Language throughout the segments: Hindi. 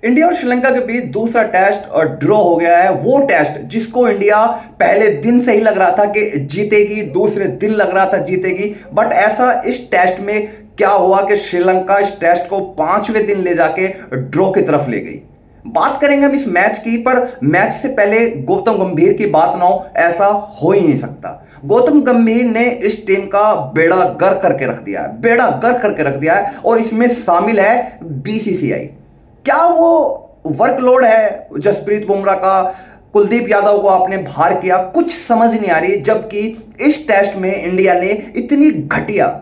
इंडिया और श्रीलंका के बीच दूसरा टेस्ट और ड्रॉ हो गया है। वो टेस्ट जिसको इंडिया पहले दिन से ही लग रहा था कि जीतेगी, दूसरे दिन लग रहा था जीतेगी, बट ऐसा इस टेस्ट में क्या हुआ कि श्रीलंका इस टेस्ट को 5वें दिन ले जाके ड्रॉ की तरफ ले गई। बात करेंगे हम इस मैच की, पर मैच से पहले गौतम गंभीर की बात ना हो ऐसा हो ही नहीं सकता। गौतम गंभीर ने इस टीम का बेड़ा गर्क करके रख दिया है, बेड़ा गर्क करके रख दिया है, और इसमें शामिल है बीसीसीआई। क्या वो वर्कलोड है जसप्रीत बुमराह का, कुलदीप यादव को आपने बाहर किया, कुछ समझ नहीं आ रही। जबकि इस टेस्ट में इंडिया ने इतनी घटिया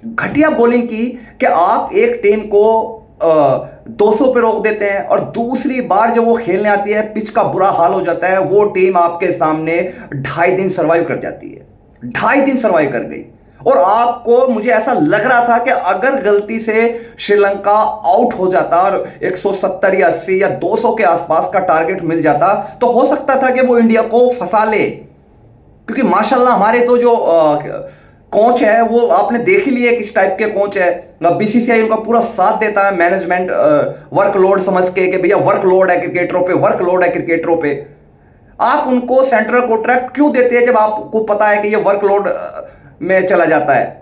घटिया बॉलिंग की कि आप एक टीम को 200 पे रोक देते हैं, और दूसरी बार जब वो खेलने आती है पिच का बुरा हाल हो जाता है, वो टीम आपके सामने 2.5 दिन सर्वाइव कर जाती है, 2.5 दिन सर्वाइव कर गई। और आपको, मुझे ऐसा लग रहा था कि अगर गलती से श्रीलंका आउट हो जाता और 170 या 80 या 200 के आसपास का टारगेट मिल जाता तो हो सकता था कि वो इंडिया को फंसा ले, क्योंकि माशाल्लाह हमारे तो जो कोच है वो आपने देख ही लिया किस टाइप के कोच है। बीसीसीआई उनका पूरा साथ देता है, मैनेजमेंट वर्कलोड समझ के कि भैया वर्कलोड है क्रिकेटरों पे, वर्कलोड है क्रिकेटरों पे। आप उनको सेंट्रल कॉन्ट्रैक्ट क्यों देते हैं जब आपको पता है कि ये वर्कलोड में चला जाता है,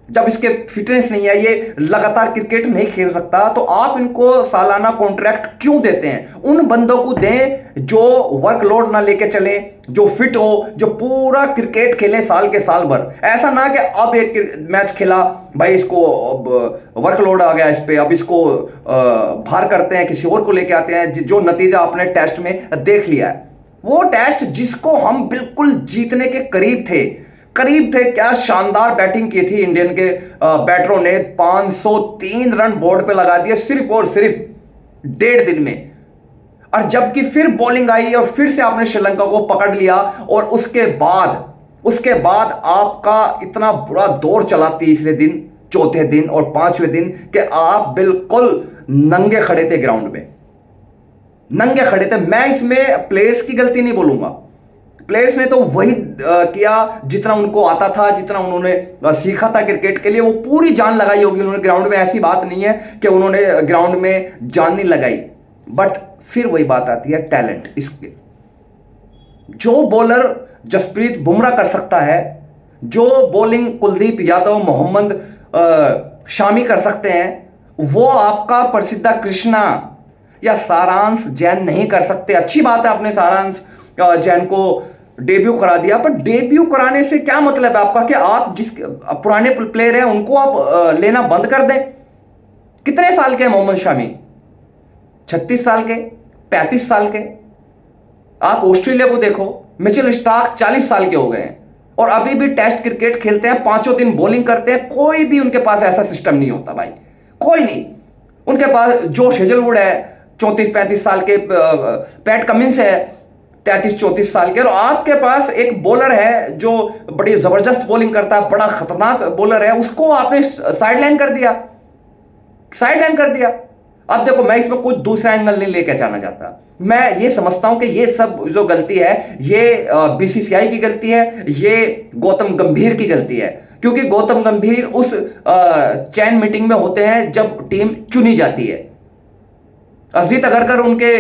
जब इसके फिटनेस नहीं है, ये लगातार क्रिकेट नहीं खेल सकता, तो आप इनको सालाना कॉन्ट्रैक्ट क्यों देते हैं? उन बंदों को दें जो वर्कलोड ना लेके चले, जो फिट हो, जो पूरा क्रिकेट खेलें साल के साल भर। ऐसा ना कि अब एक मैच खेला भाई, इसको वर्कलोड आ गया इस पे, अब इसको बाहर करते हैं, किसी और को लेके आते हैं। जो नतीजा आपने टेस्ट में देख लिया है, वो टेस्ट जिसको हम बिल्कुल जीतने के करीब थे, क्या शानदार बैटिंग की थी इंडियन के बैटरों ने। 503 रन बोर्ड पे लगा दिए सिर्फ और सिर्फ 1.5 दिन में। और जबकि फिर बॉलिंग आई और फिर से आपने श्रीलंका को पकड़ लिया, और उसके बाद आपका इतना बुरा दौर चला तीसरे दिन, चौथे दिन और 5वें दिन कि आप बिल्कुल नंगे खड़े थे ग्राउंड में, नंगे खड़े थे। मैं इसमें प्लेयर्स की गलती नहीं बोलूंगा, प्लेयर्स ने तो वही किया जितना उनको आता था, जितना उन्होंने सीखा था क्रिकेट के लिए, वो पूरी जान लगाई होगी उन्होंने ग्राउंड में। ऐसी बात नहीं है कि उन्होंने ग्राउंड में जान नहीं लगाई, बट फिर वही बात आती है टैलेंट। इसके जो बॉलर जसप्रीत बुमराह कर सकता है, जो बॉलिंग कुलदीप यादव, मोहम्मद शामी कर सकते हैं, वो आपका प्रसिद्ध कृष्णा या सारांश जैन नहीं कर सकते। अच्छी बात है आपने सारांश जैन को डेब्यू करा दिया, पर डेब्यू कराने से क्या मतलब है आपका कि आप जिस पुराने प्लेयर हैं उनको आप लेना बंद कर दें? कितने साल के हैं मोहम्मद शामी? 36 साल के, 35 साल के। आप ऑस्ट्रेलिया को देखो, मिचेल स्टार्क 40 साल के हो गए हैं और अभी भी टेस्ट क्रिकेट खेलते हैं, 5 दिन बॉलिंग करते हैं। कोई भी उनके पास ऐसा सिस्टम नहीं होता भाई, कोई नहीं। उनके पास जोश हेजलवुड है 34-35 साल के, पैट कमिंस है 33-34 साल के, और आपके पास एक बॉलर है जो बड़ी जबरदस्त बॉलिंग करता है, बड़ा खतरनाक बॉलर है, उसको आपने साइडलाइन कर दिया, साइडलाइन कर दिया। अब देखो, मैं इसमें कुछ दूसरा एंगल नहीं लेके जाना चाहता, मैं ये समझता हूं कि ये सब जो गलती है ये बीसीसीआई की गलती है, ये गौतम गंभीर की गलती है, क्योंकि गौतम गंभीर उस चैन मीटिंग में होते हैं जब टीम चुनी जाती है। अजीत अगरकर उनके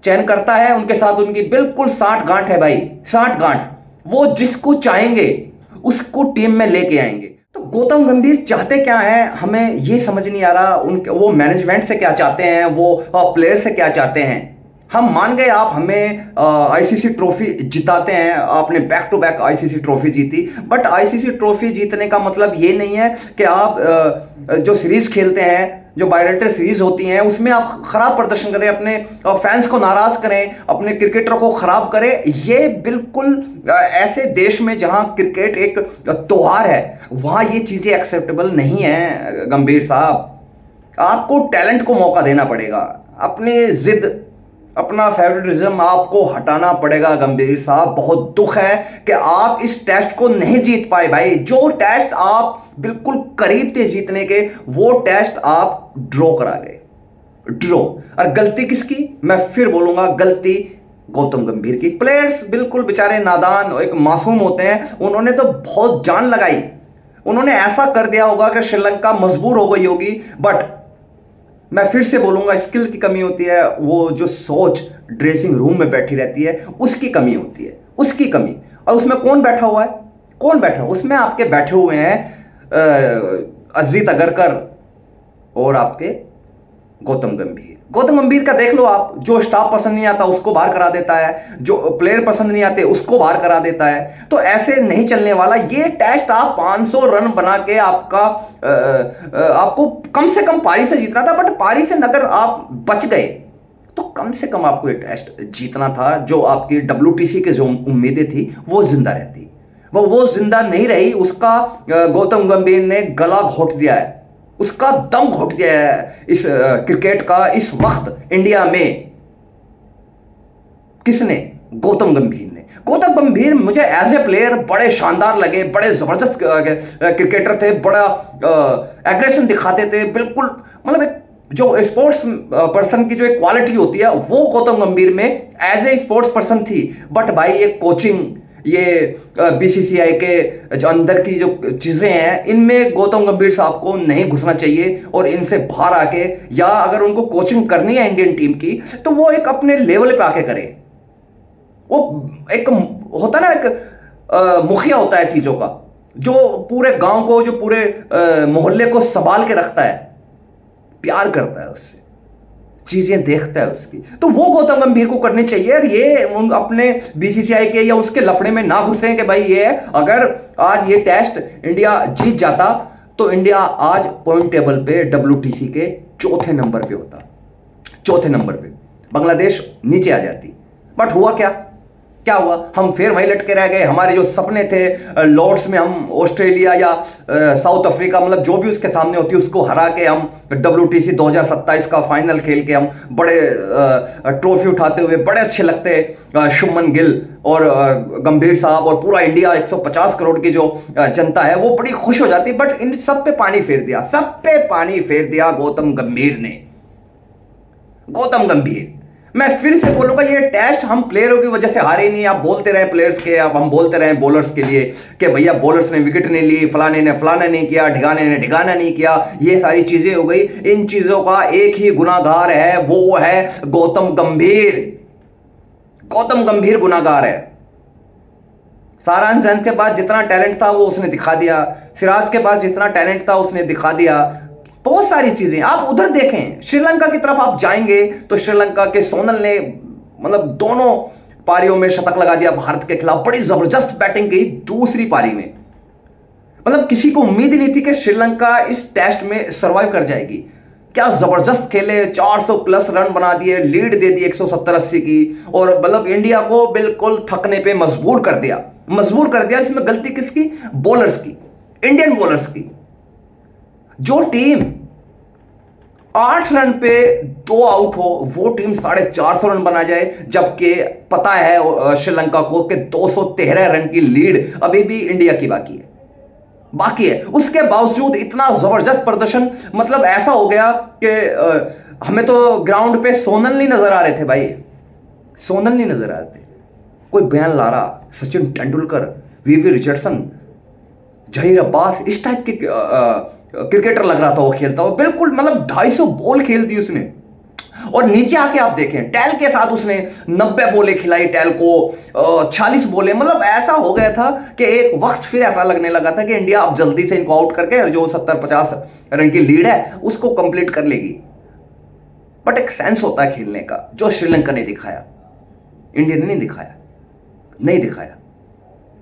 चयन करता है, उनके साथ उनकी बिल्कुल 60 गांठ है भाई, 60 गांठ। वो जिसको चाहेंगे उसको टीम में लेके आएंगे। तो गौतम गंभीर चाहते क्या है, हमें ये समझ नहीं आ रहा। उनके वो मैनेजमेंट से क्या चाहते हैं, वो प्लेयर से क्या चाहते हैं। हम मान गए आप हमें आईसीसी ट्रॉफी जिताते हैं, आपने back to back ICC trophy जीती, बट आईसीसी ट्रॉफी जीतने का मतलब ये नहीं है कि आप जो सीरीज खेलते हैं, जो बायलेटरल सीरीज होती हैं, उसमें आप खराब प्रदर्शन करें, अपने फैंस को नाराज करें, अपने क्रिकेटरों को खराब करें। ये बिल्कुल ऐसे देश में जहां क्रिकेट एक त्योहार है, वहां ये चीजें एक्सेप्टेबल नहीं है। गंभीर साहब, आपको टैलेंट को मौका देना पड़ेगा, अपनी जिद, अपना फेवरेटिज्म आपको हटाना पड़ेगा। गंभीर साहब, बहुत दुख है कि आप इस टेस्ट को नहीं जीत पाए भाई। जो टेस्ट आप बिल्कुल करीब थे जीतने के, वो टेस्ट आप ड्रॉ करा गए, ड्रॉ। और गलती किसकी? मैं फिर बोलूंगा, गलती गौतम गंभीर की। प्लेयर्स बिल्कुल बेचारे नादान, एक मासूम होते हैं, उन्होंने तो बहुत जान लगाई, उन्होंने ऐसा कर दिया होगा कि श्रीलंका मजबूर हो गई होगी, बट मैं फिर से बोलूंगा, स्किल की कमी होती है, वो जो सोच ड्रेसिंग रूम में बैठी रहती है उसकी कमी होती है, उसकी कमी। और उसमें कौन बैठा हुआ है? कौन बैठा हुआ उसमें? आपके बैठे हुए हैं अजीत अगरकर और आपके गौतम गंभीर। गौतम गंभीर का देख लो आप, जो स्टाफ पसंद नहीं आता उसको बाहर करा देता है, जो प्लेयर पसंद नहीं आते उसको बाहर करा देता है। तो ऐसे नहीं चलने वाला ये टेस्ट। आप 500 रन बना के आपको कम से कम पारी से जीतना था, बट पारी से अगर आप बच गए तो कम से कम आपको ये टेस्ट जीतना था। जो आपकी WTC के जो उम्मीदें थी वो जिंदा रहती, वो जिंदा नहीं रही। उसका गौतम गंभीर ने गला घोट दिया है, उसका दम घोट दिया है इस क्रिकेट का इस वक्त इंडिया में। किसने? गौतम गंभीर ने। गौतम गंभीर मुझे एज ए प्लेयर बड़े शानदार लगे, बड़े जबरदस्त क्रिकेटर थे, बड़ा एग्रेशन दिखाते थे, बिल्कुल मतलब एक जो स्पोर्ट्स पर्सन की जो एक क्वालिटी होती है वो गौतम गंभीर में एज ए स्पोर्ट्स पर्सन थी। बट भाई ये कोचिंग, ये BCCI के जो अंदर की जो चीजें हैं, इनमें गौतम गंभीर साहब को नहीं घुसना चाहिए और इनसे बाहर आके, या अगर उनको कोचिंग करनी है इंडियन टीम की तो वो एक अपने लेवल पे आके करे। वो एक होता ना, एक मुखिया होता है चीजों का, जो पूरे गांव को, जो पूरे मोहल्ले को संभाल के रखता है, प्यार करता है उससे, चीजें देखता है उसकी। तो वो गौतम गंभीर को करनी चाहिए। और ये अपने BCCI के या उसके लफड़े में ना घुसे कि भाई ये अगर आज ये टेस्ट इंडिया जीत जाता तो इंडिया आज पॉइंट टेबल पे WTC के चौथे नंबर पे होता, चौथे नंबर पे। बांग्लादेश नीचे आ जाती। बट हुआ क्या? क्या हुआ? हम फिर वहीं लटके रह गए। हमारे जो सपने थे लॉर्ड्स में हम ऑस्ट्रेलिया या साउथ अफ्रीका, मतलब जो भी उसके सामने होती उसको हरा के हम WTC 2027 का फाइनल खेल के हम बड़े ट्रॉफी उठाते हुए बड़े अच्छे लगते। शुभमन गिल और गंभीर साहब और पूरा इंडिया, 150 करोड़ की जो जनता है वो बड़ी खुश हो जाती। बट इन सब पे पानी फेर दिया, सब पे पानी फेर दिया गौतम गंभीर ने। गौतम गंभीर, मैं फिर से बोलूंगा ये टेस्ट हम प्लेयरों की वजह से हारे नहीं। आप बोलते रहे प्लेयर्स के, अब हम बोलते रहे बॉलर्स के लिए कि भैया बॉलर्स ने विकेट नहीं ली, फलाने ने फलाना नहीं किया, ढिगाने ने ढिगाना नहीं किया, ये सारी चीजें हो गई। इन चीजों का एक ही गुनाहगार है, वो है गौतम गंभीर। गौतम गंभीर गुनाहगार है। सारांश जैन के पास जितना टैलेंट था वो उसने दिखा दिया, सिराज के पास जितना टैलेंट था उसने दिखा दिया। बहुत सारी चीजें आप उधर देखें, श्रीलंका की तरफ आप जाएंगे तो श्रीलंका के सोनल ने मतलब दोनों पारियों में शतक लगा दिया भारत के खिलाफ, बड़ी जबरदस्त बैटिंग की दूसरी पारी में। मतलब किसी को उम्मीद ही नहीं थी कि श्रीलंका इस टेस्ट में सरवाइव कर जाएगी। क्या जबरदस्त खेले, 400 प्लस रन बना दिए, लीड दे दी 170-80 की, और मतलब इंडिया को बिल्कुल थकने पे मजबूर कर दिया, मजबूर कर दिया। इसमें गलती किसकी? बॉलर्स की, इंडियन बॉलर्स की। जो टीम 8 रन पे 2 आउट हो वो टीम 450 रन बना जाए, जबकि पता है श्रीलंका को कि 213 रन की लीड अभी भी इंडिया की बाकी है। उसके बावजूद इतना जबरदस्त प्रदर्शन, मतलब ऐसा हो गया कि हमें तो ग्राउंड पे सोनल नहीं नजर आ रहे थे भाई, सोनल नहीं नजर आ रहे थे। कोई बयान Lara, Sachin Tendulkar, VV Richardson, Zaheer Abbas, इस टाइप के क्रिकेटर लग रहा था वो खेलता हुआ। बिल्कुल मतलब 250 बॉल खेल दी उसने। और नीचे आके आप देखें टेल के साथ उसने 90 बोले खिलाई टेल को, 46 बोले। मतलब ऐसा हो गया था कि एक वक्त फिर ऐसा लगने लगा था कि इंडिया अब जल्दी से इनको आउट करके जो 70-50 रन की लीड है उसको कंप्लीट कर लेगी। बट एक सेंस होता है खेलने का जो श्रीलंका ने दिखाया, इंडिया ने नहीं दिखाया, नहीं दिखाया।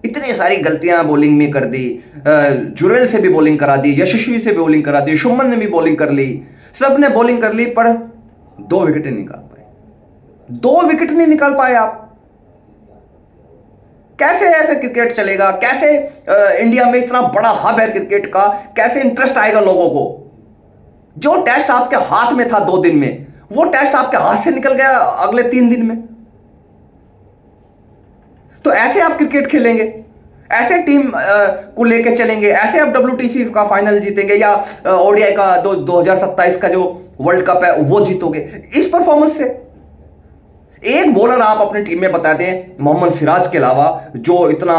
इतनी सारी गलतियां बॉलिंग में कर दी, जुरेल से भी बॉलिंग करा दी, यशस्वी से भी बॉलिंग करा दी, शुभमन ने भी बॉलिंग कर ली, सब ने बॉलिंग कर ली, पर 2 विकेट नहीं निकाल पाए। 2 विकेट नहीं निकाल पाए आप। कैसे ऐसे क्रिकेट चलेगा? कैसे इंडिया में इतना बड़ा हब है क्रिकेट का, कैसे इंटरेस्ट आएगा लोगों को? जो टेस्ट आपके हाथ में था 2 दिन में, वो टेस्ट आपके हाथ से निकल गया अगले 3 दिन में। तो ऐसे आप क्रिकेट खेलेंगे, ऐसे टीम को लेके चलेंगे, ऐसे आप WTC का फाइनल जीतेंगे या ODI का 2027 का जो वर्ल्ड कप है वो जीतोगे इस परफॉर्मेंस से? एक बॉलर आप अपनी टीम में बता दें मोहम्मद सिराज के अलावा जो इतना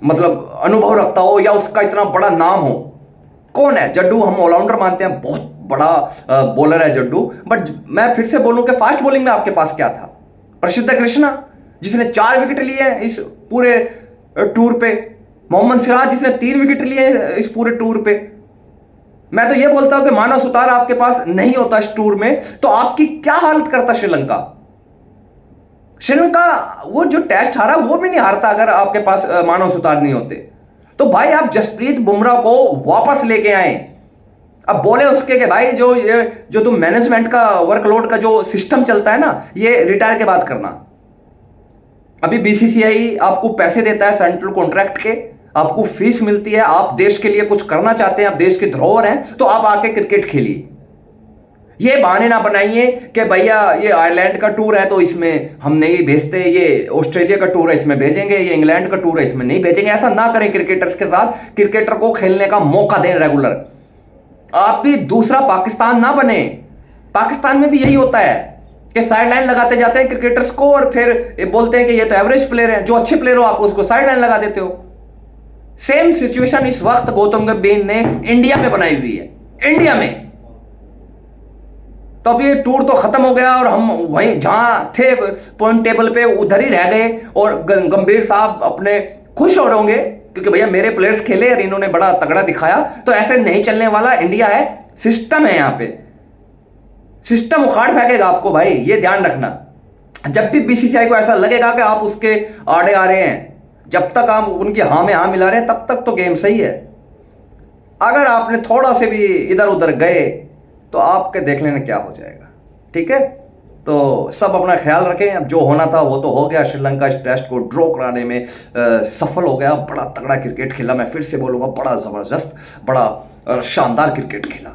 मतलब अनुभव रखता हो या उसका इतना बड़ा नाम हो, कौन है? जड्डू हम ऑलराउंडर मानते हैं, बहुत बड़ा बॉलर है जड्डू, बट मैं फिर से बोलूं कि फास्ट बॉलिंग में आपके पास क्या था? प्रसिद्ध कृष्णा जिसने 4 विकेट लिए हैं इस पूरे टूर पे, मोहम्मद सिराज जिसने 3 विकेट लिए हैं इस पूरे टूर पे। मैं तो ये बोलता हूं कि मानव सुतार आपके पास नहीं होता इस टूर में तो आपकी क्या हालत करता श्रीलंका। श्रीलंका वो जो टेस्ट हारा वो भी नहीं हारता अगर आपके पास मानव सुतार नहीं होते। तो भाई आप जसप्रीत बुमराह को वापस लेके आए। अब बोले उसके कि भाई जो तुम मैनेजमेंट का वर्कलोड का जो सिस्टम चलता है ना, ये रिटायर के बाद करना। अभी बीसीसीआई आपको पैसे देता है सेंट्रल कॉन्ट्रैक्ट के, आपको फीस मिलती है, आप देश के लिए कुछ करना चाहते हैं, आप देश के धरोहर हैं, तो आप आके क्रिकेट खेलिए। ये बहाने ना बनाइए कि भैया ये आयरलैंड का टूर है तो इसमें हम नहीं भेजते, ये ऑस्ट्रेलिया का टूर है इसमें भेजेंगे, ये इंग्लैंड का टूर है इसमें नहीं भेजेंगे। ऐसा ना करें क्रिकेटर्स के साथ, क्रिकेटर को खेलने का मौका दें रेगुलर। आप भी दूसरा पाकिस्तान ना बने। पाकिस्तान में भी यही होता है कि साइड लाइन लगाते जाते हैं क्रिकेटर्स को और फिर बोलते हैं कि ये तो एवरेज प्लेयर है, जो अच्छे प्लेयर हो आप उसको साइड लाइन लगा देते हो। सेम सिचुएशन इस वक्त गौतम गंभीर ने इंडिया में बनाई हुई है, इंडिया में। तो अब ये टूर तो खत्म हो गया और हम वहीं जहां थे पॉइंट टेबल पे उधर ही रह गए, और गंभीर साहब अपने खुश हो रहे होंगे क्योंकि भैया मेरे प्लेयर्स खेले और इन्होंने बड़ा तगड़ा दिखाया। तो ऐसे नहीं चलने वाला, इंडिया है, सिस्टम है, यहां पे सिस्टम उखाड़ फेंकेगा आपको भाई, ये ध्यान रखना। जब भी बीसीसीआई को ऐसा लगेगा कि आप उसके आड़े आ रहे हैं, जब तक आप उनकी हाँ में हाँ मिला रहे हैं तब तक तो गेम सही है। अगर आपने थोड़ा से भी इधर उधर गए तो आपके देख लेना क्या हो जाएगा। ठीक है, तो सब अपना ख्याल रखें। अब जो होना था वो तो हो गया। श्रीलंका इस टेस्ट को ड्रॉ कराने में सफल हो गया। बड़ा तगड़ा क्रिकेट खेला, मैं फिर से बोलूंगा, बड़ा जबरदस्त, बड़ा शानदार क्रिकेट खेला।